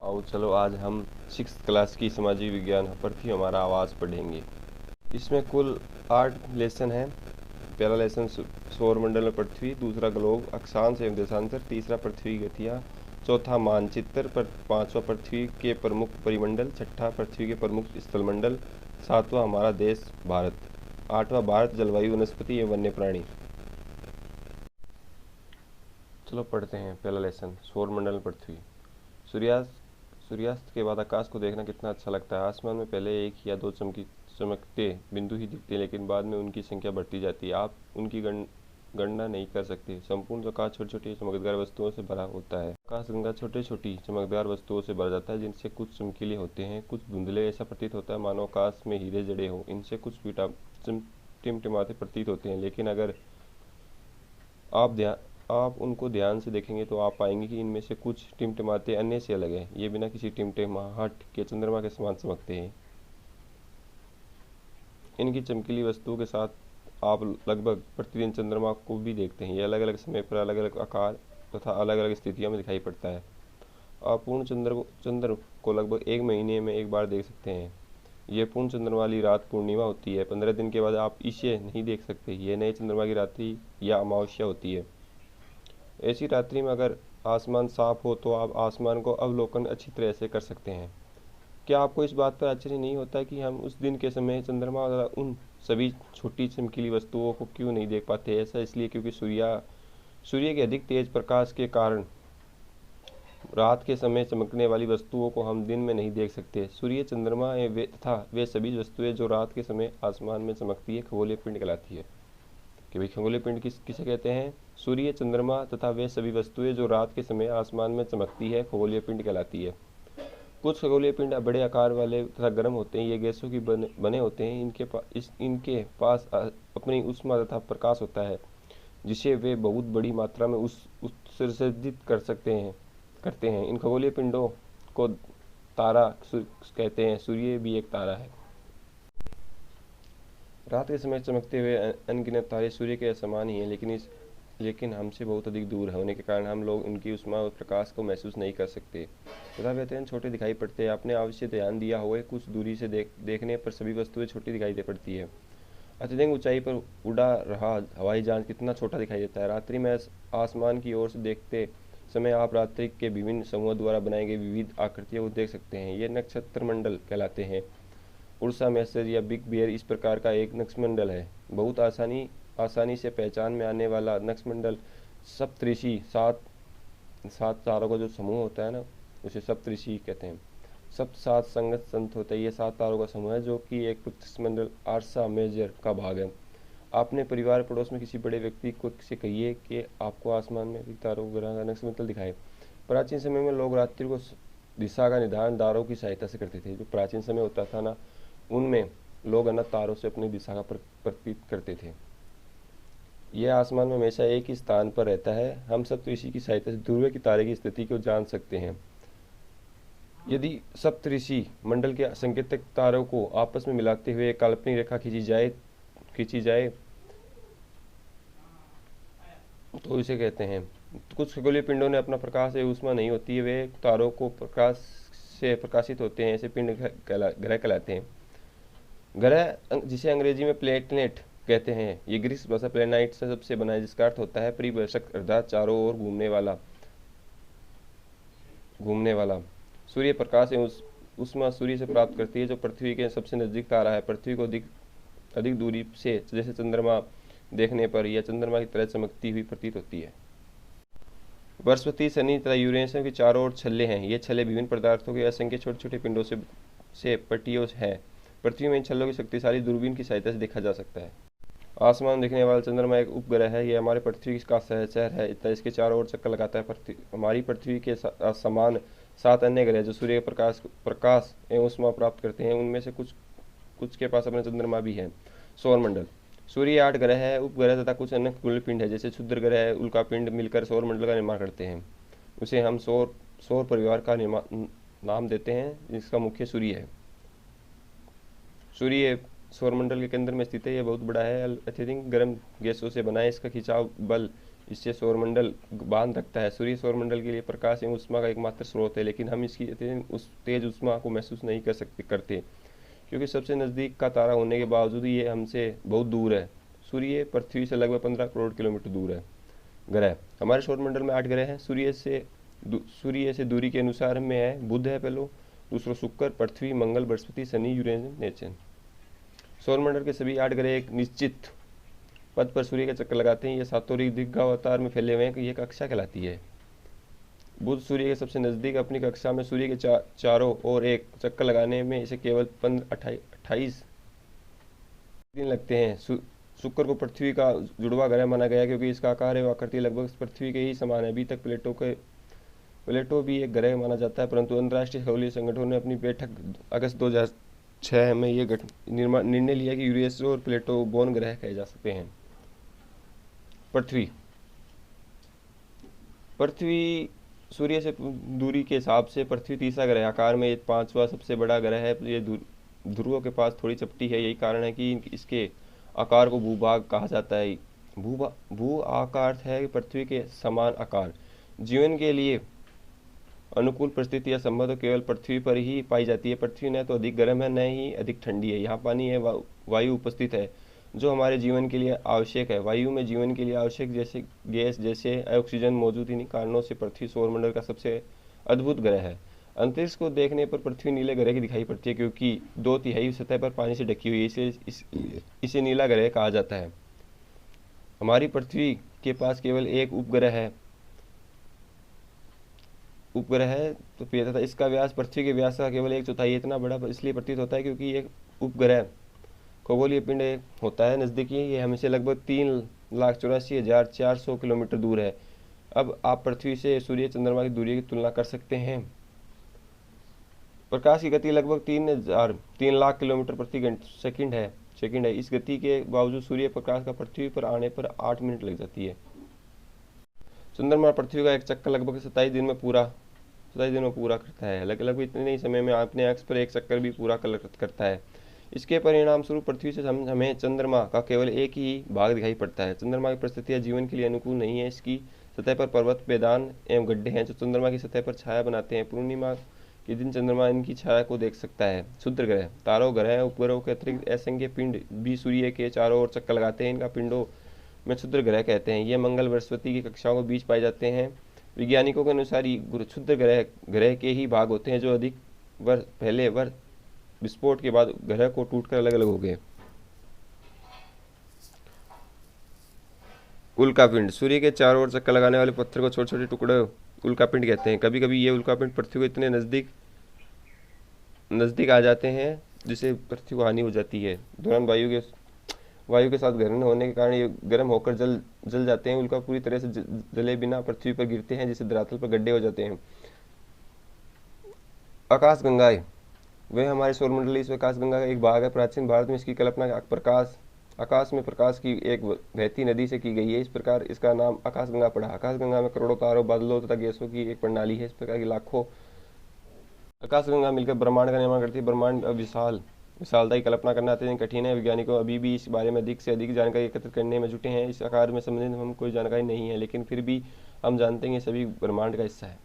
आओ चलो आज हम 6th क्लास की सामाजिक विज्ञान पृथ्वी हमारा आवाज़ पढ़ेंगे। इसमें कुल 8 लेसन हैं। पहला लेसन सौरमंडल में पृथ्वी, दूसरा ग्लोब, अक्षांश एवं देशांतर, तीसरा पृथ्वी की गतियाँ, चौथा मानचित्र पर, पांचवा पृथ्वी के प्रमुख परिमंडल, छठा पृथ्वी के प्रमुख स्थलमंडल, सातवां हमारा देश भारत, आठवां भारत जलवायु, वनस्पति एवं वन्य प्राणी। चलो पढ़ते हैं। पहला लेसन सौरमंडल में पृथ्वी। सूर्यास्त के बाद आकाश को देखना कितना अच्छा लगता है। आसमान में पहले एक या दो चमकते बिंदु ही दिखते हैं, लेकिन बाद में उनकी संख्या बढ़ती जाती है। आप उनकी गणना नहीं कर सकते। संपूर्ण आकाश छोटी छोटी चमकदार वस्तुओं से भरा होता है। आकाश गंगा छोटी छोटी चमकदार वस्तुओं से भर जाता है, जिनसे कुछ चमकीले होते हैं, कुछ धुंधले। ऐसा प्रतीत होता है मानो आकाश में हीरे जड़े हों। इनसे कुछ टिमटिमाते प्रतीत होते हैं, लेकिन अगर आप उनको ध्यान से देखेंगे तो आप पाएंगे कि इनमें से कुछ टिमटिमाते अन्य से अलग हैं। ये बिना किसी टिमटिमाहट के चंद्रमा के समान चमकते हैं। इनकी चमकीली वस्तुओं के साथ आप लगभग प्रतिदिन चंद्रमा को भी देखते हैं। यह अलग अलग समय पर अलग अलग आकार तथा अलग अलग स्थितियों में दिखाई पड़ता है। आप पूर्ण चंद्र को लगभग 1 महीने में एक बार देख सकते हैं। यह पूर्ण चंद्रमा वाली रात पूर्णिमा होती है। 15 दिन के बाद आप इसे नहीं देख सकते। यह नए चंद्रमा की रात्रि या अमावस्या होती है। ऐसी रात्रि में अगर आसमान साफ हो तो आप आसमान को अवलोकन अच्छी तरह से कर सकते हैं। क्या आपको इस बात पर आश्चर्य नहीं होता कि हम उस दिन के समय चंद्रमा और उन सभी छोटी चमकीली वस्तुओं को क्यों नहीं देख पाते? ऐसा इसलिए क्योंकि सूर्य के अधिक तेज प्रकाश के कारण रात के समय चमकने वाली वस्तुओं को हम दिन में नहीं देख सकते। सूर्य, चंद्रमा तथा वे सभी वस्तुएं जो रात के समय आसमान में चमकती है खगोलीय पिंड कहलाती है। कि भाई खगोलीय पिंड किसे कहते हैं? सूर्य, चंद्रमा तथा वे सभी वस्तुएं जो रात के समय आसमान में चमकती है खगोलीय पिंड कहलाती है। कुछ खगोलीय पिंड बड़े आकार वाले तथा गर्म होते हैं। ये गैसों की बने होते हैं। इनके पास अपनी ऊष्मा तथा प्रकाश होता है, जिसे वे बहुत बड़ी मात्रा में उत्सर्जित करते हैं। इन खगोलीय पिंडों को तारा कहते हैं। सूर्य भी एक तारा है। रात के समय चमकते हुए अनगिनत तारे सूर्य के समान ही हैं, लेकिन हमसे बहुत अधिक दूर होने के कारण हम लोग उनकी उष्मा और प्रकाश को महसूस नहीं कर सकते तथा वे अत्यंत छोटे दिखाई पड़ते हैं। आपने अवश्य ध्यान दिया होगा, कुछ दूरी से देखने पर सभी वस्तुएं छोटी दिखाई दे पड़ती है। अत्यधिक ऊंचाई पर उड़ा रहा हवाई जहाज कितना छोटा दिखाई देता है। रात्रि में आसमान की ओर से देखते समय आप रात्रि के विभिन्न समूहों द्वारा बनाई गई विविध आकृतियों को देख सकते हैं। ये नक्षत्र मंडल कहलाते हैं। उर्सा मेजर या बिग बियर इस प्रकार का एक नक्षमंडल है। बहुत आसानी से पहचान में आने वाला नक्षमंडल सप्तऋषि, सात तारों का जो समूह होता है ना, उसे सप्तऋषि कहते हैं। सप्त सात संगत संत होते हैं। ये 7 तारों का समूह है, जो कि एक नक्षमंडल आर्सा मेजर का भाग है। आपने परिवार पड़ोस में किसी बड़े व्यक्ति को से कहिए कि आपको आसमान में तारों ग्रह का नक्षमंडल दिखाए। प्राचीन समय में लोग रात्रि को दिशा का निर्धारण तारों की सहायता से करते थे। जो प्राचीन समय होता था ना, उनमें लोग अनंत तारों से अपनी दिशा का प्रतीत करते थे। यह आसमान में हमेशा एक ही स्थान पर रहता है। हम सप्तऋषि की सहायता से ध्रुव की तारे की स्थिति को जान सकते हैं। यदि सप्तऋषि मंडल के संकेतक तारों को आपस में मिलाते हुए एक काल्पनिक रेखा खींची जाए तो इसे कहते हैं। कुछ खगोलीय पिंडों ने अपना प्रकाश या ऊष्मा नहीं होती है, वे तारों को प्रकाश से प्रकाशित होते हैं। ऐसे पिंड ग्रह कहलाते हैं। ग्रह, जिसे अंग्रेजी में प्लेटनेट कहते हैं, ये ग्रीक भाषा प्लेनाइट से सबसे बना है, जिसका अर्थ होता है परिभ्रमक अर्थात चारों ओर घूमने वाला। सूर्य प्रकाश एवं ऊष्मा सूर्य से प्राप्त करती है, जो पृथ्वी के सबसे नजदीक तारा है। पृथ्वी को अधिक दूरी से जैसे चंद्रमा देखने पर यह चंद्रमा की तरह चमकती हुई प्रतीत होती है। बृहस्पति, शनि तथा यूरेनस की चारों ओर छल्ले हैं। ये छल्ले विभिन्न पदार्थों के असंख्य छोटे छोटे पिंडों से पट्टियों है। पृथ्वी में इन छल्लों की शक्तिशाली दूरबीन की सहायता से देखा जा सकता है। आसमान देखने वाला चंद्रमा एक उपग्रह है। यह हमारे पृथ्वी का सहचर है, इतना इसके चारों ओर चक्कर लगाता है। हमारी पृथ्वी के समान 7 अन्य ग्रह जो सूर्य के प्रकाश एवं ऊष्मा प्राप्त करते हैं, उनमें से कुछ के पास अपना चंद्रमा भी है। सौरमंडल। सूर्य 8 ग्रह है, उपग्रह तथा कुछ अन्य खगोलीय पिंड है, जैसे क्षुद्र ग्रह, उल्का पिंड मिलकर सौरमंडल का निर्माण करते हैं। उसे हम सौर परिवार का नाम देते हैं, जिसका मुख्य सूर्य है। सूर्य सौरमंडल के केंद्र में स्थित है। यह बहुत बड़ा है, अत्यधिक गर्म गैसों से बना है। इसका खिंचाव बल इससे सौरमंडल बांध रखता है। सूर्य सौरमंडल के लिए प्रकाश एवं ऊष्मा का एकमात्र स्रोत है, लेकिन हम इसकी उस तेज ऊष्मा को महसूस नहीं करते, क्योंकि सबसे नज़दीक का तारा होने के बावजूद ये हमसे बहुत दूर है। सूर्य पृथ्वी से लगभग 15 करोड़ किलोमीटर दूर है। ग्रह, हमारे सौरमंडल में 8 ग्रह हैं। सूर्य से दूरी के अनुसार में है, बुध है पहलो, दूसरा शुक्र, पृथ्वी, मंगल, बृहस्पति, शनि, यूरेनस, नेपच्यून। सौरमंडल के सभी 8 ग्रह एक निश्चित पथ पर सूर्य के चक्कर लगाते हैं। ये सातों दीर्घावतार में फैले हुए हैं कि यह कक्षा कहलाती है। बुध सूर्य के सबसे नज़दीक अपनी कक्षा में सूर्य के चारों ओर एक चक्कर लगाने में इसे केवल 28 दिन लगते हैं। शुक्र को पृथ्वी का जुड़वा ग्रह माना गया क्योंकि इसका आकार एवं आकृति लगभग पृथ्वी के ही समान है। अभी तक प्लेटो भी एक ग्रह माना जाता है, परंतु अंतर्राष्ट्रीय खगोलीय संगठन ने अपनी बैठक अगस्त 2006 में ये निर्णय लिया कि यूरेनस और प्लेटो बोन ग्रह कहे जा सकते हैं। पृथ्वी सूर्य से दूरी के हिसाब से पृथ्वी तीसरा ग्रह, आकार में 5वां सबसे बड़ा ग्रह है। ये ध्रुवों के पास थोड़ी चपटी है, यही कारण है कि इसके आकार को भूभाग कहा जाता है। भू आकार है पृथ्वी के समान आकार। जीवन के लिए अनुकूल परिस्थितियां संभवतः केवल पृथ्वी पर ही पाई जाती है। पृथ्वी न तो अधिक गर्म है न ही अधिक ठंडी है। यहाँ पानी है, वायु उपस्थित है जो हमारे जीवन के लिए आवश्यक है। वायु में जीवन के लिए आवश्यक जैसे गैस जैसे ऑक्सीजन मौजूद, इन्हीं कारणों से पृथ्वी सौरमंडल का सबसे अद्भुत ग्रह है। अंतरिक्ष को देखने पर पृथ्वी नीले ग्रह की दिखाई पड़ती है क्योंकि 2/3 सतह पर पानी से ढकी हुई है, इसलिए इसे नीला ग्रह कहा जाता है। हमारी पृथ्वी के पास केवल एक उपग्रह है तो तथा इसका व्यास पृथ्वी के व्यास का केवल 1/4 इतना बड़ा इसलिए प्रतीत होता है क्योंकि एक उपग्रह खगोलीय पिंड होता है नज़दीकी। ये हमें से लगभग 3,84,400 किलोमीटर दूर है। अब आप पृथ्वी से सूर्य चंद्रमा की दूरी की तुलना कर सकते हैं। प्रकाश की गति लगभग 3 लाख किलोमीटर प्रति सेकंड है। इस गति के बावजूद सूर्य प्रकाश का पृथ्वी पर आने पर 8 मिनट लग जाती है। चंद्रमा पृथ्वी का एक चक्कर लगभग 27 दिन में पूरा करता है। लगभग इतने ही समय में अपने अक्ष पर एक चक्कर भी पूरा करता है। इसके परिणाम स्वरूप पृथ्वी से हमें चंद्रमा का केवल एक ही भाग दिखाई पड़ता है। चंद्रमा की परिस्थितियां जीवन के लिए अनुकूल नहीं है। इसकी सतह पर पर्वत, मैदान एवं गड्ढे हैं जो चंद्रमा की सतह पर छाया बनाते हैं। पूर्णिमा के दिन चंद्रमा इनकी छाया को देख सकता है। क्षुद्र ग्रह, तारों, ग्रह, उपग्रहों के अतिरिक्त असंख्य पिंड भी सूर्य के चारों ओर चक्कर लगाते हैं। इनका पिंडों में क्षुद्र ग्रह कहते हैं। ये मंगल, बृहस्पति की कक्षाओं के बीच पाए जाते हैं। वैज्ञानिकों के अनुसार क्षुद्र ग्रह के ही भाग होते हैं जो अधिक वर्ष पहले विस्फोट के बाद ग्रह को टूटकर अलग अलग हो गए। उल्कापिंड, सूर्य के चारों ओर चक्कर लगाने वाले पत्थर को छोटे छोटे टुकड़े उल्कापिंड कहते हैं। कभी कभी ये उल्कापिंड पृथ्वी को इतने नजदीक आ जाते हैं जिससे पृथ्वी को हानि हो जाती है। दौरान वायु के साथ ग्रहण होने के कारण ये गर्म होकर जल जाते हैं। उल्का पूरी तरह से जले बिना पृथ्वी पर गिरते हैं जिससे धरातल पर गड्ढे हो जाते हैं। आकाशगंगाएं, वह हमारे सौरमंडल इस आकाशगंगा का एक भाग है। प्राचीन भारत में इसकी कल्पना आकाश में प्रकाश की एक बहती नदी से की गई है। इस प्रकार इसका नाम आकाशगंगा पड़ा। आकाशगंगा में करोड़ों तारों, बादलों तथा गैसों की एक प्रणाली है। इस प्रकार की लाखों आकाशगंगा मिलकर ब्रह्मांड का निर्माण करती है। ब्रह्मांड विशालता की कल्पना करना अत्यंत कठिन है। वैज्ञानिकों अभी भी इस बारे में अधिक से अधिक जानकारी एकत्रित करने में जुटे हैं। इस आकार में संबंधित हम कोई जानकारी नहीं है, लेकिन फिर भी हम जानते हैं कि सभी ब्रह्मांड का हिस्सा है।